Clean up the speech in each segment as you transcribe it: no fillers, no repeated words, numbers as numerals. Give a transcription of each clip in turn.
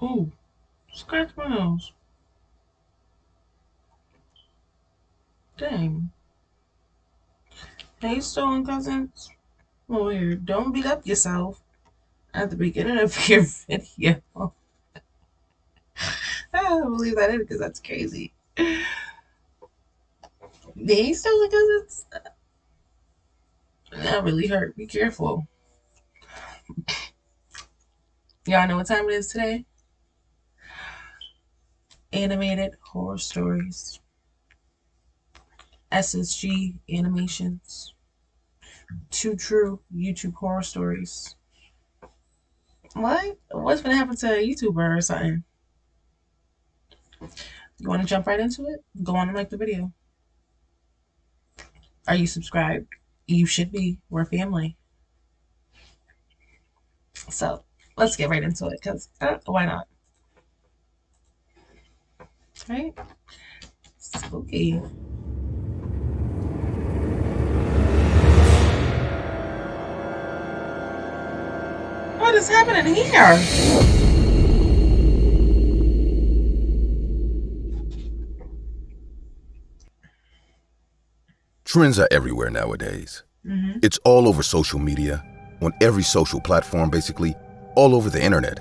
Ooh, scratch my nose. Dang. Hey, stolen cousins. Oh, here, don't beat up yourself at the beginning of your video. I don't believe that in because that's crazy. They ain't stolen cousins. That really hurt. Be careful. Y'all know what time it is today? Animated horror stories. SSG animations. Two true YouTube horror stories. What? What's gonna happen to a YouTuber or something? You want to jump right into it? Go on and like the video. Are you subscribed? You should be. We're family. So let's get right into it because why not? Right? Spooky. What is happening here? Trends are everywhere nowadays. Mm-hmm. It's all over social media, on every social platform basically, all over the internet.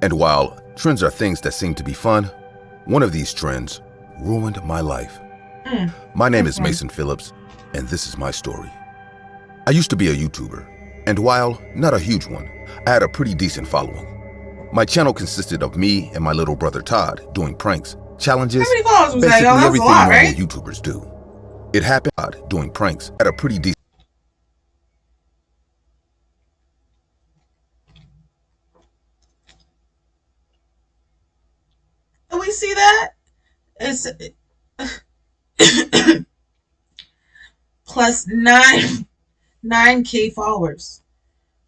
And while trends are things that seem to be fun, one of these trends ruined my life. My name is Mason Phillips, and this is my story. I used to be a YouTuber, and while not a huge one, I had a pretty decent following. My channel consisted of me and my little brother Todd doing pranks, challenges, How many followers was that, basically y'all? That was a everything lot, normal right? YouTubers do. It happened doing pranks at a pretty decent. Do we see that? It's plus 9K followers.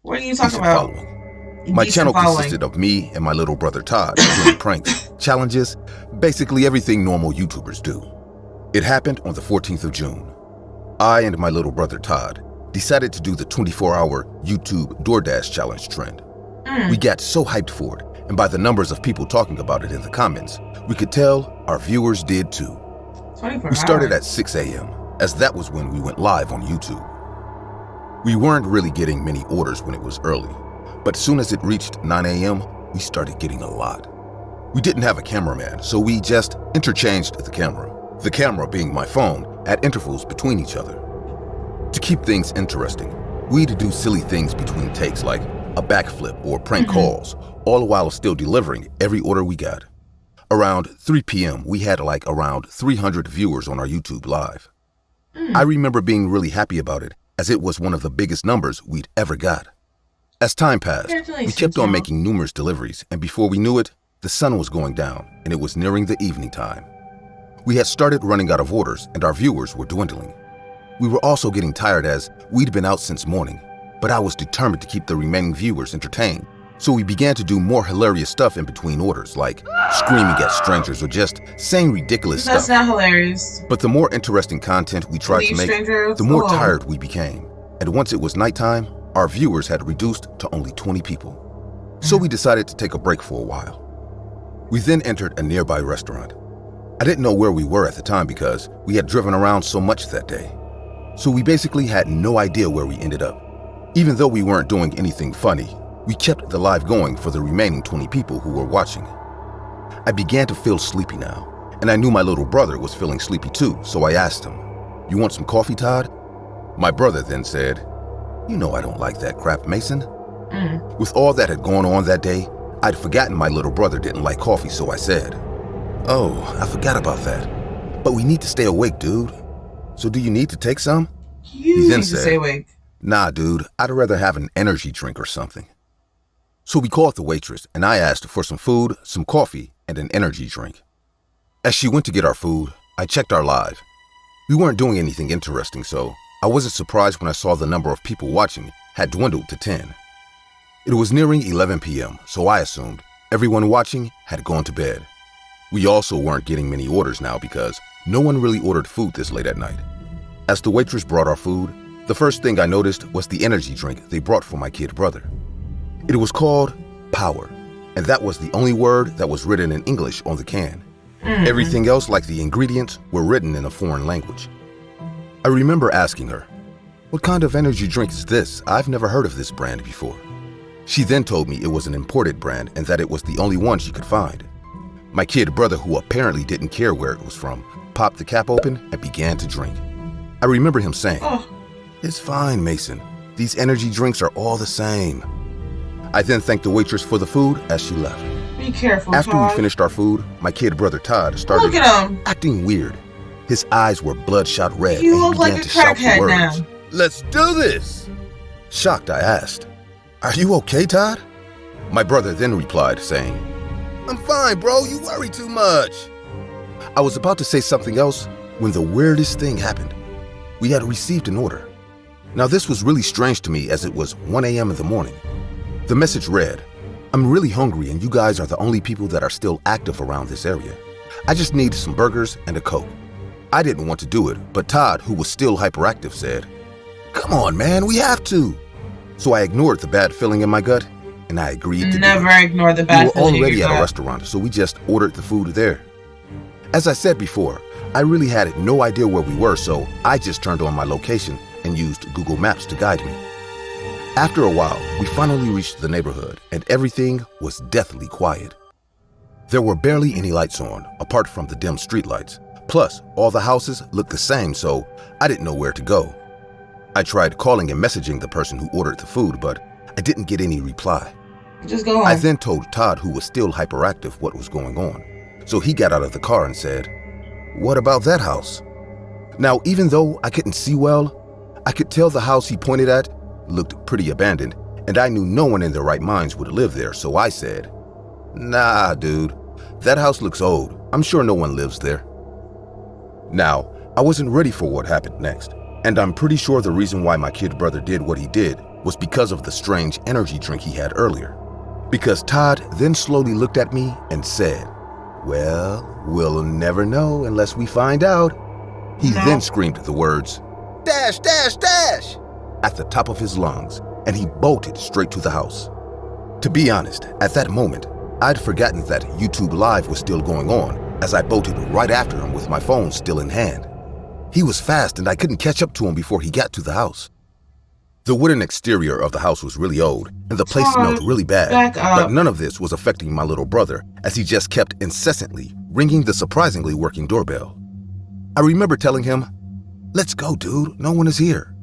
What are you talking about? Following. My channel consisted of me and my little brother Todd doing pranks, challenges, basically everything normal YouTubers do. It happened on the 14th of June. I and my little brother Todd decided to do the 24-hour YouTube DoorDash challenge trend. We got so hyped for it, and by the numbers of people talking about it in the comments, we could tell our viewers did too. We started at 6 a.m., as that was when we went live on YouTube. We weren't really getting many orders when it was early, but as soon as it reached 9 a.m., we started getting a lot. We didn't have a cameraman, so we just interchanged the camera being my phone at intervals between each other. To keep things interesting, we'd do silly things between takes like a backflip or prank calls, all while still delivering every order we got. Around 3 p.m., we had like around 300 viewers on our YouTube live. I remember being really happy about it, as it was one of the biggest numbers we'd ever got. As time passed, we kept on making numerous deliveries, and before we knew it, the sun was going down and it was nearing the evening time. We had started running out of orders and our viewers were dwindling. We were also getting tired as we'd been out since morning, but I was determined to keep the remaining viewers entertained, so we began to do more hilarious stuff in between orders, like screaming at strangers or just saying ridiculous stuff. That's not hilarious. But the more interesting content we tried to make, the more tired we became. And once it was nighttime, our viewers had reduced to only 20 people. So we decided to take a break for a while. We then entered a nearby restaurant. I didn't know where we were at the time because we had driven around so much that day. So we basically had no idea where we ended up. Even though we weren't doing anything funny, we kept the live going for the remaining 20 people who were watching. I began to feel sleepy now, and I knew my little brother was feeling sleepy too, so I asked him, "You want some coffee, Todd?" My brother then said, "You know I don't like that crap, Mason." With all that had gone on that day, I'd forgotten my little brother didn't like coffee, so I said, "Oh, I forgot about that. But we need to stay awake, dude. So do you need to take some?" He then said, stay awake. "Nah, dude, I'd rather have an energy drink or something." So we called the waitress and I asked for some food, some coffee, and an energy drink. As she went to get our food, I checked our live. We weren't doing anything interesting, so I wasn't surprised when I saw the number of people watching had dwindled to 10. It was nearing 11 p.m., so I assumed everyone watching had gone to bed. We also weren't getting many orders now because no one really ordered food this late at night. As the waitress brought our food, the first thing I noticed was the energy drink they brought for my kid brother. It was called Power, and that was the only word that was written in English on the can. Everything else, like the ingredients, were written in a foreign language. I remember asking her, "What kind of energy drink is this? I've never heard of this brand before." She then told me it was an imported brand and that it was the only one she could find. My kid brother, who apparently didn't care where it was from, popped the cap open and began to drink. I remember him saying, "It's fine, Mason. These energy drinks are all the same." I then thanked the waitress for the food as she left. Be careful, After Todd. we finished our food, my kid brother Todd started Look at him. acting weird. His eyes were bloodshot red You and he look like began a to shout the crackhead words. now. "Let's do this!" Shocked, I asked, "Are you okay, Todd?" My brother then replied, saying, "I'm fine, bro. You worry too much." I was about to say something else when the weirdest thing happened. We had received an order. Now, this was really strange to me as it was 1 a.m. in the morning. The message read, "I'm really hungry and you guys are the only people that are still active around this area. I just need some burgers and a Coke." I didn't want to do it, but Todd, who was still hyperactive, said, "Come on, man, we have to." So I ignored the bad feeling in my gut and I agreed to Never do it. ignore the We bad were feeling in already your at a gut. restaurant, so we just ordered the food there. As I said before, I really had no idea where we were, so I just turned on my location and used Google Maps to guide me. After a while, we finally reached the neighborhood, and everything was deathly quiet. There were barely any lights on, apart from the dim streetlights. Plus, all the houses looked the same, so I didn't know where to go. I tried calling and messaging the person who ordered the food, but I didn't get any reply. Just go I on. then told Todd, who was still hyperactive, what was going on. So he got out of the car and said, "What about that house?" Now, even though I couldn't see well, I could tell the house he pointed at looked pretty abandoned, and I knew no one in their right minds would live there, so I said, "Nah, dude, that house looks old. I'm sure no one lives there." Now, I wasn't ready for what happened next, and I'm pretty sure the reason why my kid brother did what he did was because of the strange energy drink he had earlier. Because Todd then slowly looked at me and said, "Well, we'll never know unless we find out." He No. then screamed the words, "Dash, dash, dash!" at the top of his lungs, and he bolted straight to the house. To be honest, at that moment, I'd forgotten that YouTube Live was still going on, as I bolted right after him with my phone still in hand. He was fast and I couldn't catch up to him before he got to the house. The wooden exterior of the house was really old, and the place smelled really bad, back up. but none of this was affecting my little brother, as he just kept incessantly ringing the surprisingly working doorbell. I remember telling him, "Let's go, dude, no one is here."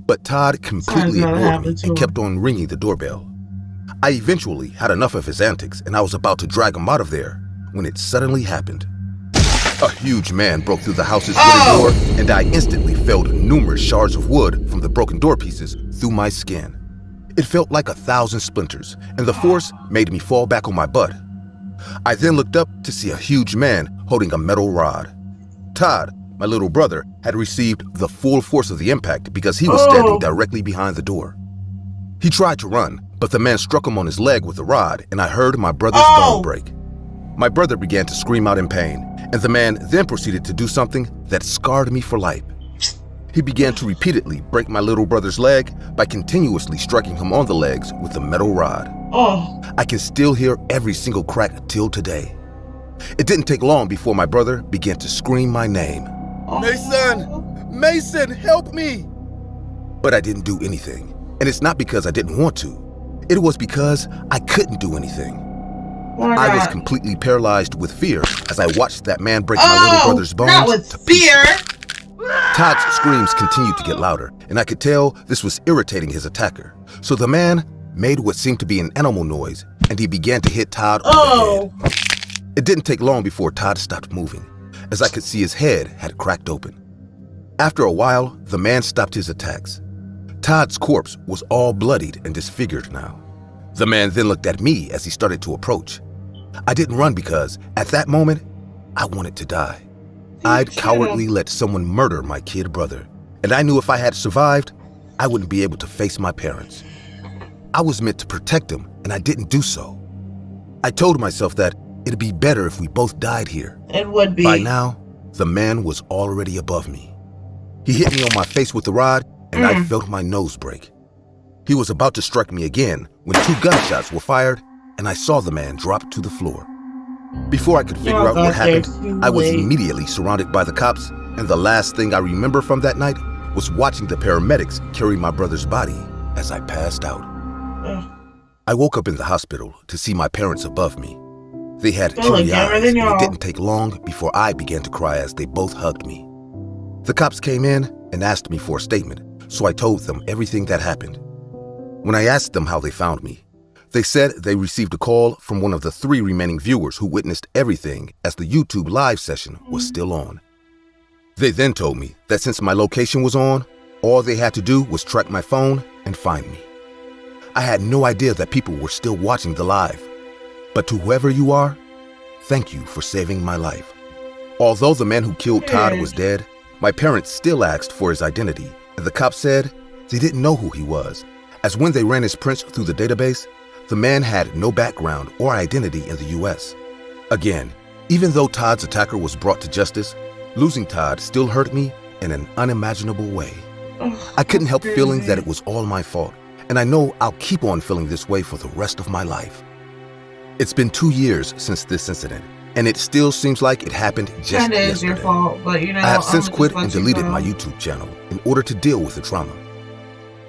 But Todd completely not ignored me happening to and him. kept on ringing the doorbell. I eventually had enough of his antics and I was about to drag him out of there when it suddenly happened. A huge man broke through the house's wooden door, and I instantly felt numerous shards of wood from the broken door pieces through my skin. It felt like 1,000 splinters, and the force made me fall back on my butt. I then looked up to see a huge man holding a metal rod. Todd, my little brother, had received the full force of the impact because he was standing directly behind the door. He tried to run, but the man struck him on his leg with the rod, and I heard my brother's bone break. My brother began to scream out in pain, and the man then proceeded to do something that scarred me for life. He began to repeatedly break my little brother's leg by continuously striking him on the legs with the metal rod. I can still hear every single crack till today. It didn't take long before my brother began to scream my name. "Mason! Mason, help me!" But I didn't do anything, and it's not because I didn't want to. It was because I couldn't do anything. I was completely paralyzed with fear as I watched that man break my little brother's bones. Not with to pieces. fear. Todd's screams continued to get louder, and I could tell this was irritating his attacker. So the man made what seemed to be an animal noise, and he began to hit Todd on the head. It didn't take long before Todd stopped moving, as I could see his head had cracked open. After a while, the man stopped his attacks. Todd's corpse was all bloodied and disfigured now. The man then looked at me as he started to approach. I didn't run because, at that moment, I wanted to die. I'd cowardly let someone murder my kid brother, and I knew if I had survived, I wouldn't be able to face my parents. I was meant to protect them, and I didn't do so. I told myself that it'd be better if we both died here. It would be. By now, the man was already above me. He hit me on my face with the rod, and I felt my nose break. He was about to strike me again when 2 gunshots were fired, and I saw the man drop to the floor. Before I could figure Y'all out what got there happened, too I was late. immediately surrounded by the cops, and the last thing I remember from that night was watching the paramedics carry my brother's body as I passed out. Ugh. I woke up in the hospital to see my parents above me. They had They look teary younger eyes, than and y'all. it didn't take long before I began to cry as they both hugged me. The cops came in and asked me for a statement, so I told them everything that happened. When I asked them how they found me, they said they received a call from one of the 3 remaining viewers who witnessed everything as the YouTube live session was still on. They then told me that since my location was on, all they had to do was track my phone and find me. I had no idea that people were still watching the live. But to whoever you are, thank you for saving my life. Although the man who killed Todd was dead, my parents still asked for his identity, and the cops said they didn't know who he was, as when they ran his prints through the database, the man had no background or identity in the US. Again, even though Todd's attacker was brought to justice, losing Todd still hurt me in an unimaginable way. I couldn't help feeling that it was all my fault, and I know I'll keep on feeling this way for the rest of my life. It's been 2 years since this incident, and it still seems like it happened just Kinda is yesterday. your fault, but you know, I have since I'ma quit just and let you deleted go. my YouTube channel in order to deal with the trauma.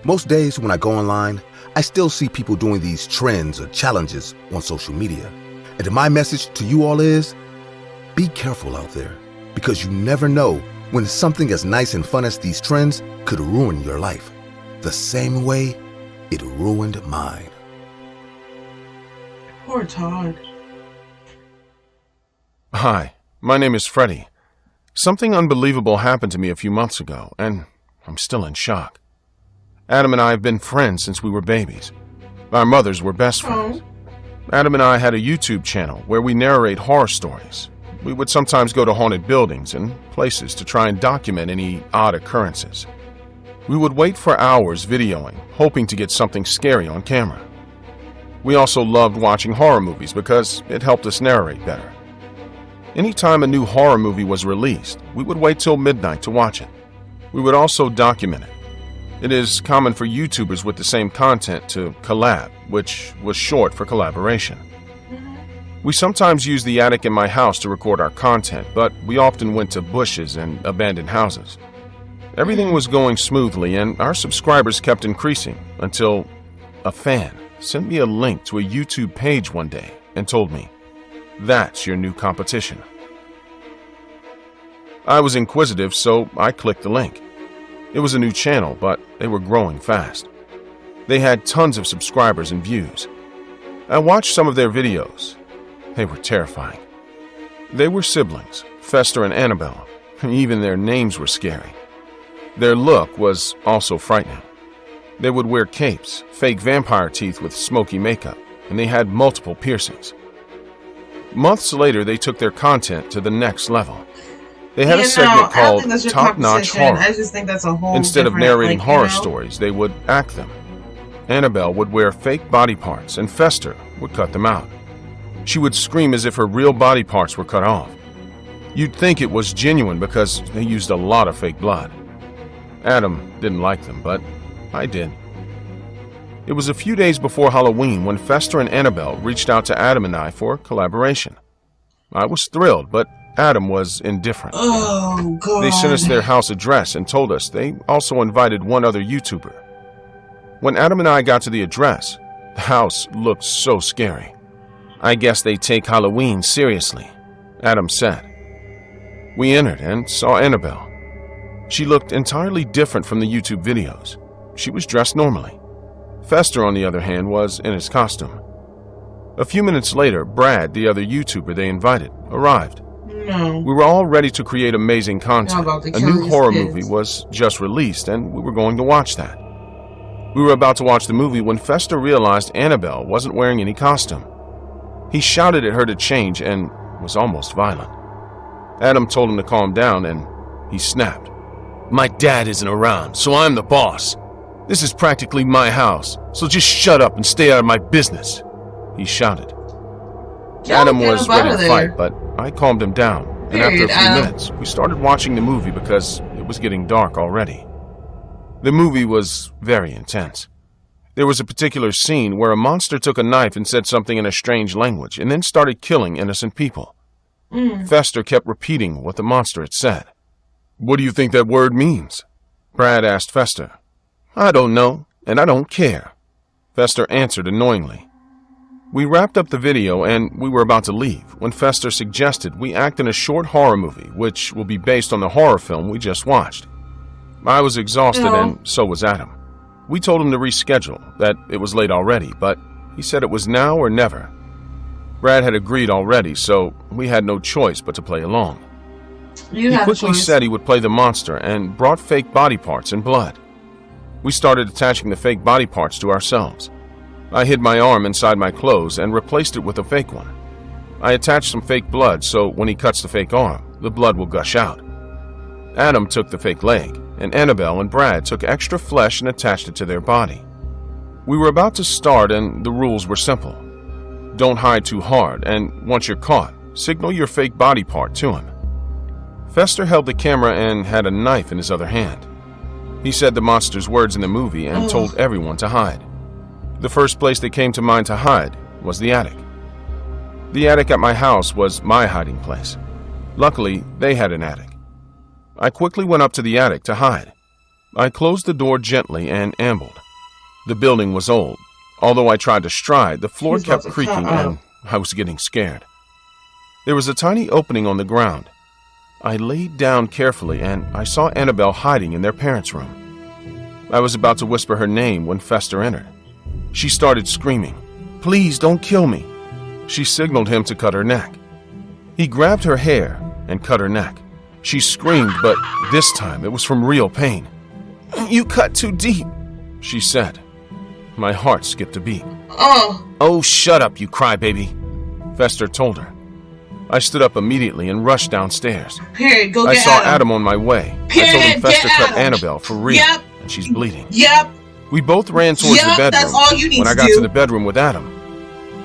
Most days when I go online, I still see people doing these trends or challenges on social media. And my message to you all is, be careful out there, because you never know when something as nice and fun as these trends could ruin your life, the same way it ruined mine. Poor Todd. Hi, my name is Freddie. Something unbelievable happened to me a few months ago, and I'm still in shock. Adam and I have been friends since we were babies. Our mothers were best friends. Adam and I had a YouTube channel where we narrate horror stories. We would sometimes go to haunted buildings and places to try and document any odd occurrences. We would wait for hours videoing, hoping to get something scary on camera. We also loved watching horror movies because it helped us narrate better. Anytime a new horror movie was released, we would wait till midnight to watch it. We would also document it. It is common for YouTubers with the same content to collab, which was short for collaboration. We sometimes used the attic in my house to record our content, but we often went to bushes and abandoned houses. Everything was going smoothly, and our subscribers kept increasing until a fan sent me a link to a YouTube page one day and told me, "That's your new competition." I was inquisitive, so I clicked the link. It was a new channel, but they were growing fast. They had tons of subscribers and views. I watched some of their videos. They were terrifying. They were siblings, Fester and Annabelle. Even their names were scary. Their look was also frightening. They would wear capes, fake vampire teeth with smoky makeup, and they had multiple piercings. Months later, they took their content to the next level. They had a segment called Top Notch Horror. I just think that's a whole Instead of different, narrating like, horror stories, they would act them. Annabelle would wear fake body parts, and Fester would cut them out. She would scream as if her real body parts were cut off. You'd think it was genuine because they used a lot of fake blood. Adam didn't like them, but I did. It was a few days before Halloween when Fester and Annabelle reached out to Adam and I for collaboration. I was thrilled, but Adam was indifferent. Oh, God. They sent us their house address and told us they also invited one other YouTuber. When Adam and I got to the address, the house looked so scary. "I guess they take Halloween seriously," Adam said. We entered and saw Annabelle. She looked entirely different from the YouTube videos. She was dressed normally. Fester, on the other hand, was in his costume. A few minutes later, Brad, the other YouTuber they invited, arrived. No. We were all ready to create amazing content. about to A kill new these horror kids. movie was just released, and we were going to watch that. We were about to watch the movie when Fester realized Annabelle wasn't wearing any costume. He shouted at her to change and was almost violent. Adam told him to calm down, and he snapped. "My dad isn't around, so I'm the boss. This is practically my house, so just shut up and stay out of my business," he shouted. Adam was ready to fight, but I calmed him down, and after a few minutes, we started watching the movie because it was getting dark already. The movie was very intense. There was a particular scene where a monster took a knife and said something in a strange language and then started killing innocent people. Fester kept repeating what the monster had said. "What do you think that word means?" Brad asked Fester. "I don't know, and I don't care," Fester answered annoyingly. We wrapped up the video and we were about to leave when Fester suggested we act in a short horror movie, which will be based on the horror film we just watched. I was exhausted and so was Adam. We told him to reschedule, that it was late already, but he said it was now or never. Brad had agreed already, so we had no choice but to play along. He quickly said he would play the monster and brought fake body parts and blood. We started attaching the fake body parts to ourselves. I hid my arm inside my clothes and replaced it with a fake one. I attached some fake blood so when he cuts the fake arm, the blood will gush out. Adam took the fake leg, and Annabelle and Brad took extra flesh and attached it to their body. We were about to start and the rules were simple. Don't hide too hard, and once you're caught, signal your fake body part to him. Fester held the camera and had a knife in his other hand. He said the monster's words in the movie and told everyone to hide. The first place that came to mind to hide was the attic. The attic at my house was my hiding place. Luckily, they had an attic. I quickly went up to the attic to hide. I closed the door gently and ambled. The building was old. Although I tried to stride, the floor kept creaking and I was getting scared. There was a tiny opening on the ground. I laid down carefully and I saw Annabelle hiding in their parents' room. I was about to whisper her name when Fester entered. She started screaming, "Please don't kill me." She signaled him to cut her neck. He grabbed her hair and cut her neck. She screamed, but this time it was from real pain. "You cut too deep," she said. My heart skipped a beat. "Oh, shut up, you crybaby," Fester told her. I stood up immediately and rushed downstairs. Period. Go I get saw Adam on my way. Period. I told him Fester Get cut Adam. Annabelle for real, Yep. and she's bleeding. Yep. We both ran towards the bedroom. That's all you need when I to got do. to the bedroom with Adam,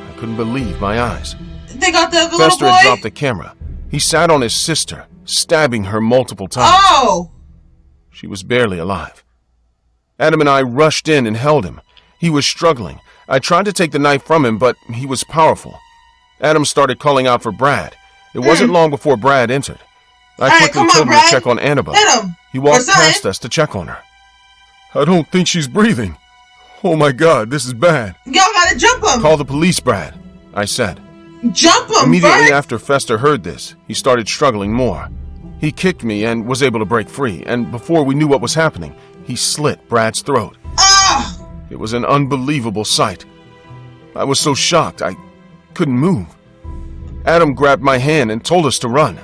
I couldn't believe my eyes. They got the little Fester boy. had dropped the camera. He sat on his sister, stabbing her multiple times. Oh. She was barely alive. Adam and I rushed in and held him. He was struggling. I tried to take the knife from him, but he was powerful. Adam started calling out for Brad. It wasn't long before Brad entered. I quickly told him to check on Annabelle. He walked past us to check on her. "I don't think she's breathing. Oh my God, this is bad." Y'all gotta jump him. "Call the police, Brad," I said. Jump him. Immediately first. after Fester heard this, he started struggling more. He kicked me and was able to break free, and before we knew what was happening, he slit Brad's throat. It was an unbelievable sight. I was so shocked I couldn't move. Adam grabbed my hand and told us to run.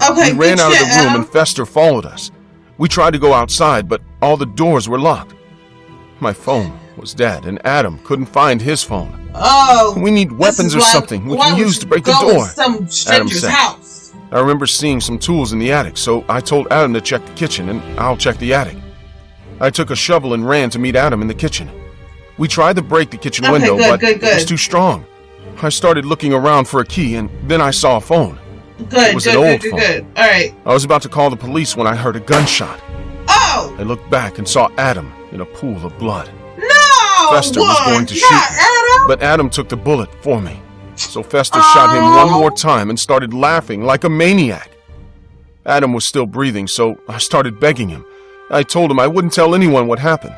Okay, We ran out of the room Adam. and Fester followed us. We tried to go outside, but all the doors were locked. My phone was dead, and Adam couldn't find his phone. Oh. "We need weapons or something we can use to break the door," Some stranger's said. house. I remember seeing some tools in the attic, so I told Adam to check the kitchen, and I'll check the attic. I took a shovel and ran to meet Adam in the kitchen. We tried to break the kitchen window, but it was too strong. I started looking around for a key, and then I saw a phone. Good, It was good, an good, old good, phone. good. All right. I was about to call the police when I heard a gunshot. Oh! I looked back and saw Adam in a pool of blood. No! Fester was going to Not shoot me, Adam! but Adam took the bullet for me. So Fester shot him one more time and started laughing like a maniac. Adam was still breathing, so I started begging him. I told him I wouldn't tell anyone what happened.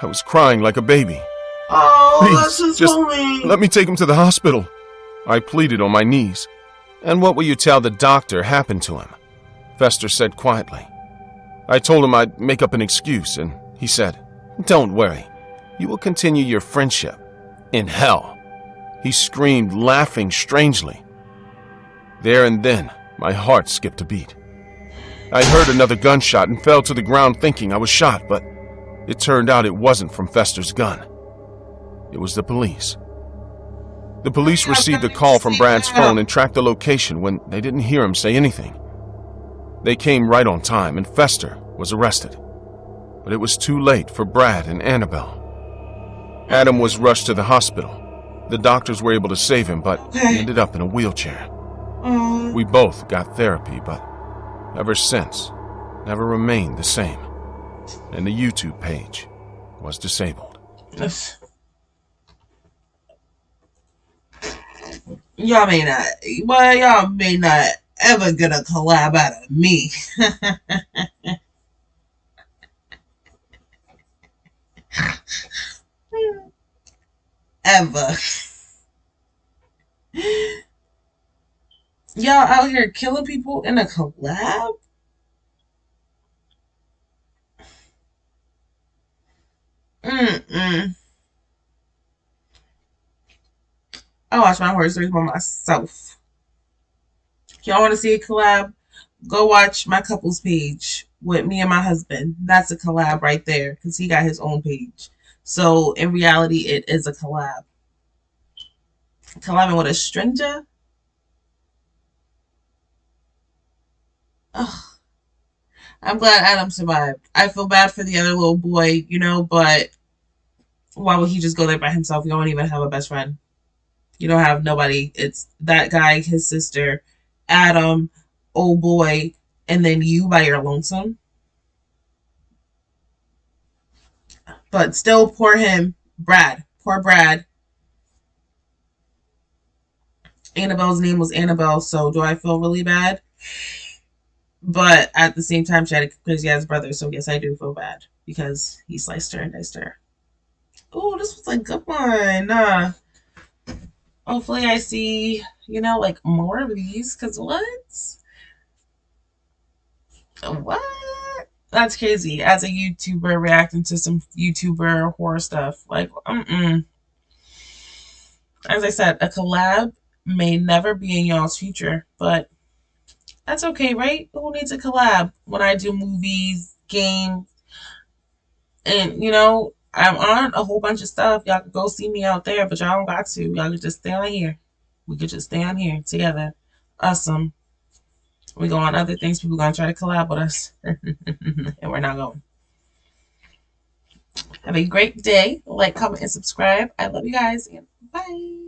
I was crying like a baby. Oh, "Please, that's just just homie. let me take him to the hospital," I pleaded on my knees. "And what will you tell the doctor happened to him?" Fester said quietly. I told him I'd make up an excuse, and he said, "Don't worry. You will continue your friendship in hell." He screamed, laughing strangely. There and then, my heart skipped a beat. I heard another gunshot and fell to the ground thinking I was shot, but it turned out it wasn't from Fester's gun. It was the police. The police received a call from Brad's phone and tracked the location when they didn't hear him say anything. They came right on time and Fester was arrested. But it was too late for Brad and Annabelle. Adam was rushed to the hospital. The doctors were able to save him, but he ended up in a wheelchair. We both got therapy, but ever since, never remained the same. And the YouTube page was disabled. Y'all may not. Well, y'all may not ever get a collab out of me. Ever. Y'all out here killing people in a collab? Mm-mm. I watch my horror stories by myself. If y'all want to see a collab, go watch my couples page with me and my husband. That's a collab right there because he got his own page. So in reality, it is a collab. Collabing with a stranger? Ugh. I'm glad Adam survived. I feel bad for the other little boy, but why would he just go there by himself? You don't even have a best friend. You don't have nobody. It's that guy, his sister, Adam, old boy, and then you by your lonesome. But still, poor him. Brad. Poor Brad. Annabelle's name was Annabelle, so do I feel really bad? But at the same time, she had a crazy ass brother, so yes, I do feel bad because he sliced her and diced her. Oh, this was a good one. Hopefully, I see, like more of these, because what? What? That's crazy. As a YouTuber reacting to some YouTuber horror stuff. Like, as I said, a collab may never be in y'all's future, but that's okay, right? Who needs a collab when I do movies, games, and I'm on a whole bunch of stuff. Y'all can go see me out there, but y'all don't got to. Y'all can just stay on here. We could just stay on here together. Awesome. We go on other things. People gonna try to collab with us, and we're not going. Have a great day. Like, comment, and subscribe. I love you guys, and bye.